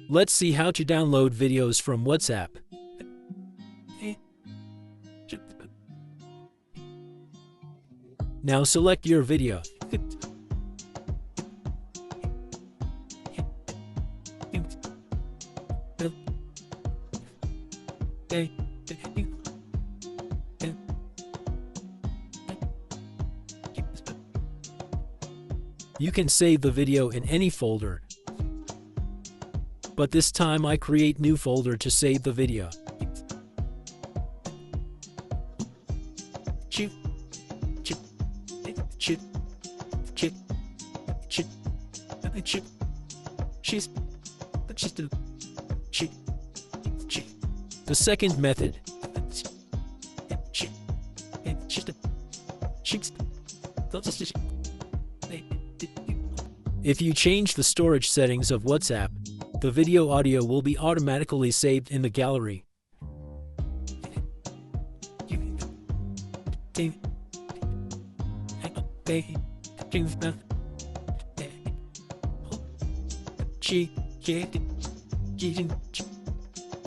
Let's see how to download videos from WhatsApp. Now select your video. You can save the video in any folder, but this time I create new folder to save the video. The second method. If you change the storage settings of WhatsApp, the video audio will be automatically saved in the gallery.